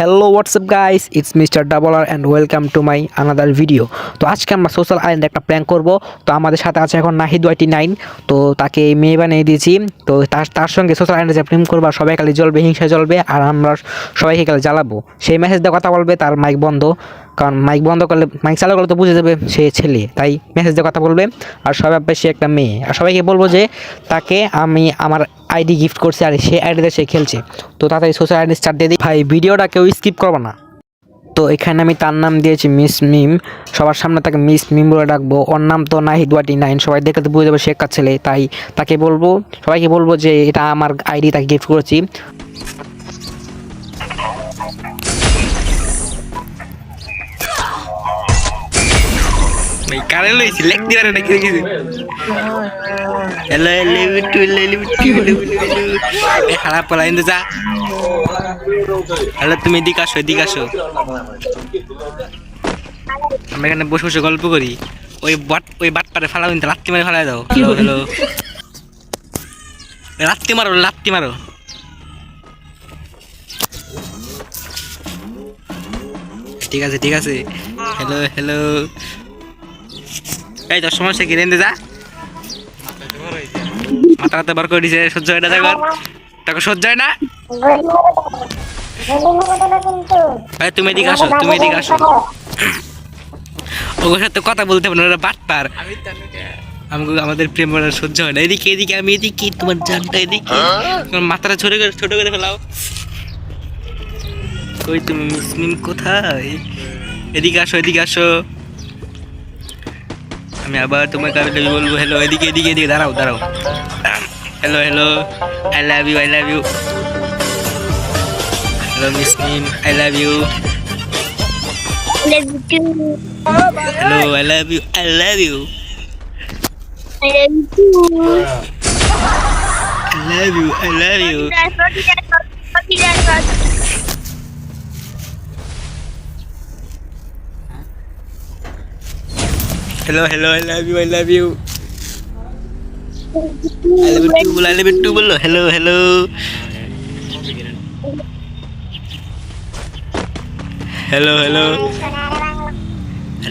Hello WhatsApp guys, it's mister double R and welcome to my another video. তো আজকে আমরা social আইল্যান্ডে একটা প্র্যাঙ্ক করব। তো আমাদের সাথে আছে এখন নাহিদ 89। তো তাকে মেয়ে বানিয়ে দিয়েছি। তো তার সঙ্গে সোশ্যাল আইল্যান্ডে যে প্রেম করবো, সবাই খালি জ্বলবে, হিংসা জ্বলবে, আর আমরা সবাইকে খালি জ্বালাবো। সেই মেসেজ দিয়ে কথা বলবে, তার মাইক বন্ধ, কারণ মাইক বন্ধ করলে, মাইক চালু করলে তো বুঝে যাবে সে ছেলে, তাই মেসেজ দিয়ে কথা বলবে। আর সবাই ভাববে সে একটা মেয়ে, আর সবাইকে বলবো যে তাকে আমি আমার আইডি গিফট করছি আর সেই আইডিতে সে খেলছে। তো তাড়াতাড়ি সোশ্যাল আইডি স্টার্ট দিয়ে দিই ভাই, ভিডিওটা কেউ স্কিপ করবো না। তো এখানে আমি তার নাম দিয়েছি মিস মিম, সবার সামনে তাকে মিস মিম বলে ডাকবো। ওর নাম তো নাহিদ 89, সবাই দেখে তো বুঝে যাবে সে একটা ছেলে, তাই তাকে বলবো, সবাইকে বলবো যে এটা আমার আইডি, তাকে গিফট করেছি। কারে লইছি লেখ দিবার না কি কিছু। হ্যালো হ্যালো বিটু এ খারাপ পলা ইন্দু যা। হ্যালো তুমি এদিকে আসো, এদিকে আসো, আমরা এখানে বসে বসে গল্প করি। ওই বাট পারে ফালাও, কিন্তু লাত্তি মারে ফালাই দাও। হ্যালো হ্যালো, লাত্তি মারো, লাত্তি মারো। ঠিক আছে ঠিক আছে। হ্যালো হ্যালো, এই 10 সমস্যা কি রেন্দে যা, মাথা হাতে বার করে দিছে, সহ্য হয় না দেখো, তাকে সহ্য হয় না। ভাই তুমি এদিকে আসো, তুমি এদিকে আসো। ওর সাথে কথা বলতে পারো না, ওরা বাটপার। আমাদের প্রেম সহ্য হয় না। এদিকে এদিকে, আমি এদিকে, তোমার জানটা এদিকে, তোমার মাথাটা ছোট করে ফেলাও। কই তুমি মিসমিম কোথায়? এদিকে আসো, এদিকে আসো। আমি আবার তোমার কাছে বলবো হ্যালো, এদিকে এদিকে এদিকে, দাঁড়াও দাঁড়াও। Hello hello, I love you, I love you. Hello miss Mim, I love you. Hello, I love you, I love you. I love you, I love you. Hello, hello, I love you, I love you. I love you too, I love you too, bolo. Hello, hello. Hello, hello.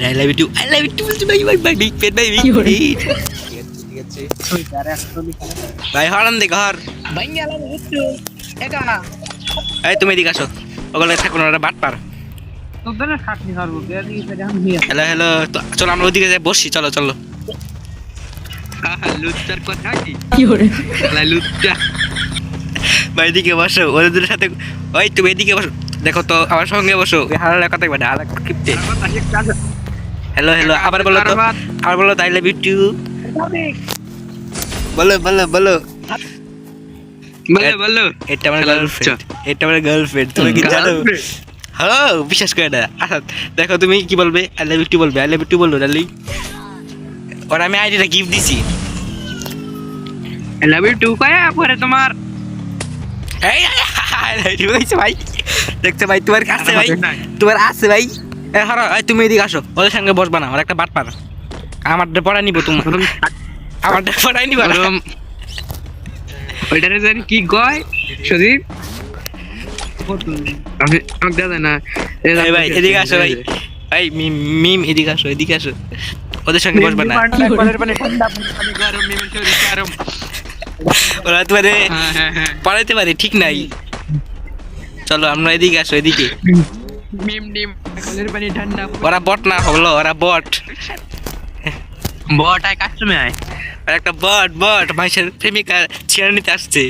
I love you too, I love you too. My big pet, my big pet. ভাই হরান দে ঘর এই তুমি এদিকে আসো, ওগুলো থাকো না, ওরা বাটপার। হ্যালো হ্যালো, চলো আমরা ওদিকে যাই, বসি, চলো চলো। লুচ্চার কথা কি করে লুচ্চা, ভাই এদিকে বসো, ওদের সাথে। ওই তুমি এদিকে বসো, দেখো তো আমার সঙ্গে বসো, হারালে কথা কই না, আলাদা কিপটে। হ্যালো হ্যালো, আবার বলো তো, আবার বলো তো, আই লাভ ইউ টু। বলো বলো বলো বলো বলো। এটা আমার গার্লফ্রেন্ড, এটা আমার গার্লফ্রেন্ড, তুমি কি জানো? হ্যাঁ, বিশ্বাস করে না। আচ্ছা দেখো, তুমি কি বলবে? আই লাভ ইউ টু বলবে, আই লাভ ইউ টু বললো ডার্লিং। ওর আমি আইডিটা গিফট দিছি, আই লাভ ইউ টু কয়া পরে তোমার এই আই লাভ ইউ কইছে ভাই। দেখতে ভাই তোমার কাছে, ভাই তোমার আছে ভাই। এ হারা, তুমি এদিকে আসো, ওদের সঙ্গে বসবা না, ওর একটা বাটপার। আমারটা পড়া নিব, তোমার আমারটা পড়াই নিবা। ওইটারে জানি কি কয় সুদীপ, আমি দাদা না। এই ভাই এদিকে আসো, ভাই ভাই মিম মিম এদিকে আসো, এদিকে আসো, ওদের সঙ্গে বসবা না। ওরা তোমারে পড়াইতে পারে, ঠিক নাই। চলো আমরা এদিকে আসো, এদিকে। ওরা বট না হলো, ওরা বট, বট আয় কাস্টমে আয়, আর একটা বট বট ভাইসের প্রেমিকা ছেড়ে নিতে আসছে।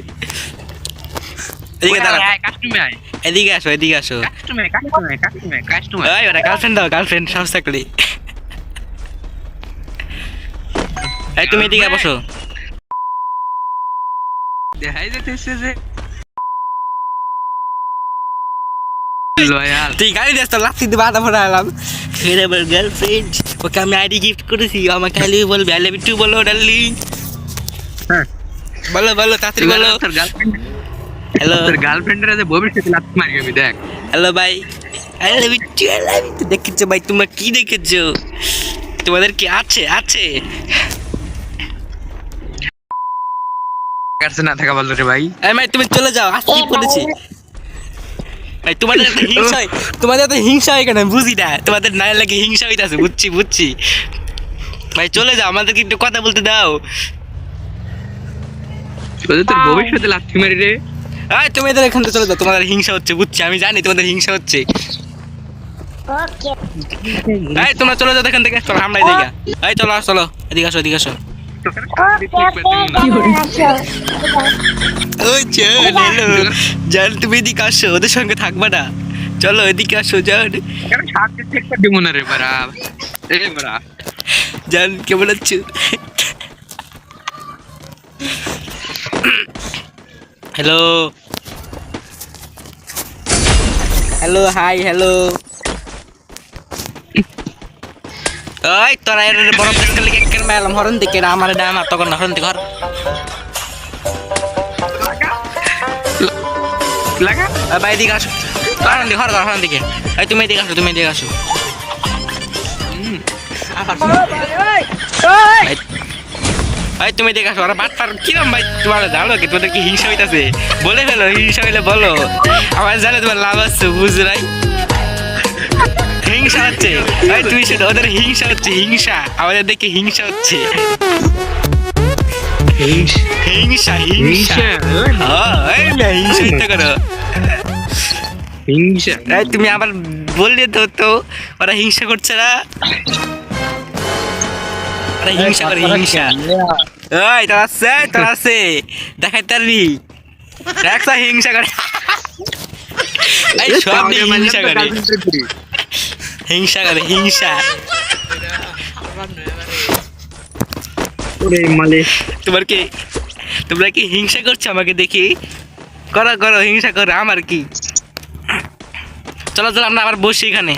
এদিকে দাঁড়া, কাস্টমে আয়, এদিকে আসো, এদিকে আসো। কাস্টমে কাস্টমে কাস্টমে কাস্টমে, ওই ওরা গার্লফ্রেন্ড দাও, গার্লফ্রেন্ড সমস্যা করি। এই তুমি এদিকে বসো। দেখাই যাচ্ছে যে লয়াল, তুই গাড়ি দিস তো, লাফি দিয়ে বাধা ফোড়া এলাম। ফিরে আমার গার্লফ্রেন্ড, ওকে আমি আইডি গিফট করেছি, আমাকে আই লাভ ইউ বলবে, আই লাভ ইউ টু বলো ডার্লিং। হ্যাঁ বলো বলো, তাড়াতাড়ি বলো। তোর গার্লফ্রেন্ড, হ্যালো তোর গার্লফ্রেন্ডের যে ভবিষ্যতে লাথি মারি আমি, দেখ। হ্যালো ভাই, I love you too, I love you. দেখেছো ভাই, তোমরা কি দেখেছো? তোমাদের কি আছে আছে কাছে না থাকা বলতো রে ভাই। এই ভাই তুমি চলে যাও, আজকে পড়েছি। ভাই তোমাদের এত হিংসা হয় কেন বুঝি না, তোমাদের না লাগে হিংসা হইতাছে, বুঝছি ভাই চলে যাও, আমাদেরকে একটু কথা বলতে দাও। তোর ভবিষ্যতে লাথি মারি রে। তুমি এদের এখান থেকে চলে যাও, তোমাদের হিংসা হচ্ছে বুঝছি, আমি জানি তোমাদের হিংসা হচ্ছে। তোমরা চলে যাও এখান থেকে, চলো আমরা এদিকে। চলো এদিকে আসো। জান তুমি এদিকে আসো, ওদের সঙ্গে থাকবা না, চলো এদিকে আসো জান। জান কেমন আছো? Hello hi hello. ওই তোরা এর বড় প্লেস করলে কেন মেলাম হরন দিকে আমার ডান আর তখন হরন দিকে লাগা ভাই এদিকে আসো, হরন দিকে। তুমি এদিকে আসো। তুমি দেখে আসো, ওরা বাটপার কিরম ভাই, তোমার জানো কি তোদের কি হিংসা হইতাছে? বলে ফেলো, হিংসা হইলে বলো, আমার জানে তোমার লাভ আছে, বুঝলাই হিংসা হচ্ছে। তুমি সেটা ওদের হিংসা হচ্ছে, হিংসা আমাদের দেখে হিংসা হচ্ছে, হিংসা করো হিংসা। তুমি আবার বললে তো ওরা হিংসা করছে না, হিংসা করে হিংসা। ওই তোর আছে দেখাই তারবি, দেখছা হিংসা করে, সব হিংসা করে হিংসা। তোমরা কি হিংসা করছো আমাকে দেখি? করো হিংসা করো, আমার কি। চলো আমরা আবার বসি এখানে।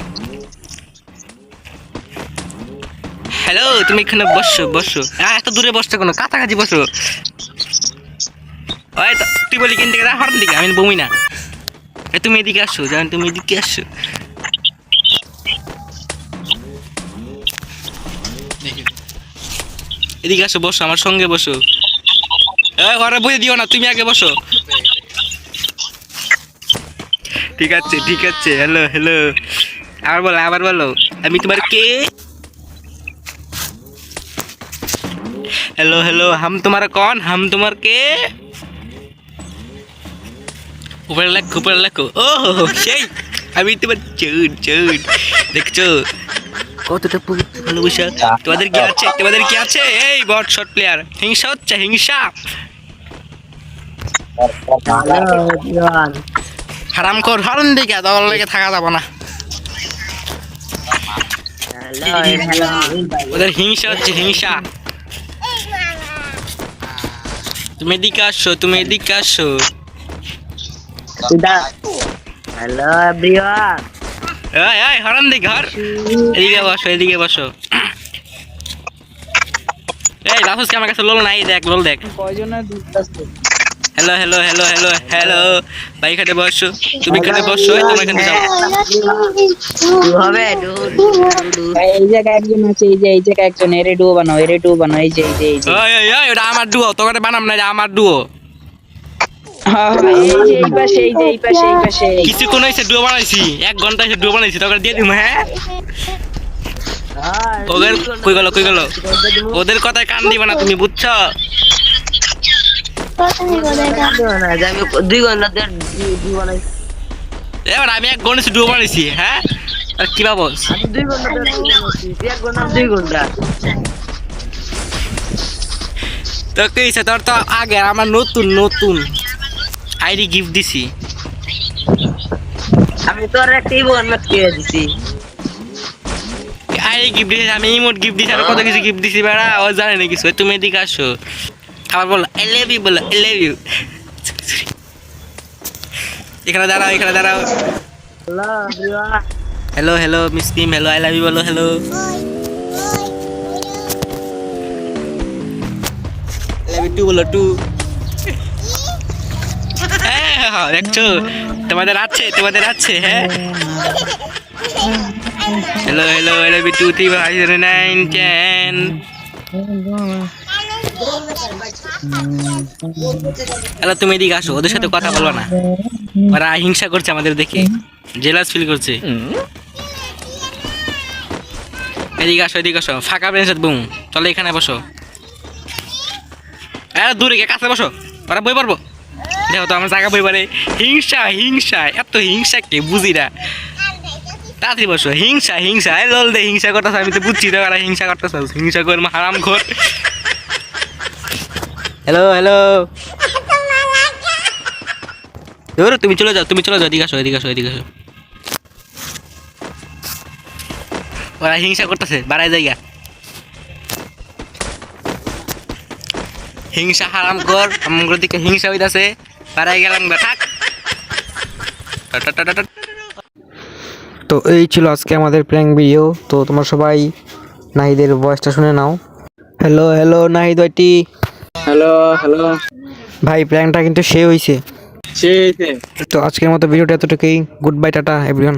হ্যালো তুমি এখানে বসো। এত দূরে বসছো কোনো, কাছাকাছি বসো। ওই তুই বলি কিনতে গেলে হরন দিকে, আমি বমি না। তুমি এদিকে আসো, জান তুমি এদিকে আসো। এদিকে আসো, বসো আমার সঙ্গে বসো। ওরা বুঝে দিও না, তুমি আগে বসো। ঠিক আছে হ্যালো আবার বলো আমি তোমার কে? हेलो हम तुम्हारा कौन, हम तुम्हार के? ऊपर লেখো ও সেই আমি তোমার চুদ দেখছো কতটা ভালোবাসা তোমাদের কি আছে? এই বট শট প্লেয়ার, হিংসা হচ্ছে হিংসা। হারামখোর হরন দিকে দল লেগে থাকা যাবে না, ওদের হিংসা হচ্ছে হিংসা। তুমি এদিকে আসো। Hello everyone. এই হরন দি ঘর, এদিকে বসো। এই লাফুস কি আমার কাছে লোল নাই, দেখ কয়জনের দুধ আছে? হ্যালো ভাই এখানে বসো, তুমি এখানে বসো, তোমরা এখানে যাও। হবে এই জায়গায় একজন আছে, এই জায়গায় একজন, এরে ডুও বানাও, এই যে ওটা আমার ডুও, তোকে বানাম না, আমার ডুও। এই পাশে কিছুক্ষণ হয়েছে ডুও বানাইছি, 1 ঘন্টা হয়েছে ডুও বানাইছি, তোকে দিয়ে দিব। হ্যাঁ ওদের কই গেল ওদের কথায় কান দিবা না তুমি, বুঝছো? 2 ঘন্টা ডুও বানাইছি, এবার আমি 1 ঘন্টা ডুও বানাইছি। হ্যাঁ আর কি ভাবস? 2 ঘন্টা 2 ঘন্টা তো কি হইছে তোর? তো আগে আমার নতুন আইডি গিফট দিছি, আমি তোর একটা ইমোট দিছি। আইডি গিফট দিছি, আমি ইমোট গিফট দিছি, আর কত কিছু গিফট দিছি বেড়া, ও জানে না কিছু। তুমি এদিকে আসো, আবার বলো আই লাভ ইউ। এখানে দাঁড়াও। Hello miss Kim, hello I love you বলো, হ্যালো টু বলো, টু। হ্যাঁ দেখছো তোমাদের আছে। হ্যাঁ হ্যালো 2 3 4 5 6 7 8 9 10। হ্যালো, তুমি এদিকে আসো, ওদের সাথে কথা বলবা না, ওরা হিংসা করছে আমাদের দেখে, জেলাস ফিল করছে। এদিকে আসো, এদিকে আসো, ফাঁকা বেঞ্চে বুম, চলো এখানে বসো। দূরে গিয়ে কাছে বসো, ওরা বই পারবো। দেখো তো আমার জায়গা বই পারে। হিংসা হিংসা, এত হিংসা কে বুঝি না। তাড়াতাড়ি বসো। হিংসা হিংসা, লল দে হিংসা করতেছ, আমি তো বুঝছি তো ওরা হিংসা করতেছ। হিংসা কর হারাম খোর। হ্যালো হ্যালো, ধরো তুমি চলে যাও, তুমি চলে যাও, এদিকে আসো, এদিকে আসো, এদিকে আসো। ওরা হিংসা করতেছে, বাড়াই জায়গা। হিংসা হারাম কর, আমার দিকে হিংসা হইতাছে, বাড়াই গেলাম থাক। তো এই ছিল আজকে আমাদের প্র্যাঙ্ক ভিডিও। তো তোমরা সবাই নাহিদের ভয়েসটা শুনে নাও। হ্যালো হ্যালো নাহিদ ভাইটি। হ্যালো হ্যালো, ভাই প্র্যাঙ্কটা কিন্তু সে হইছে। সেই তো আজকের মতো ভিডিওটা এতটুকুই। Good bye, tata everyone.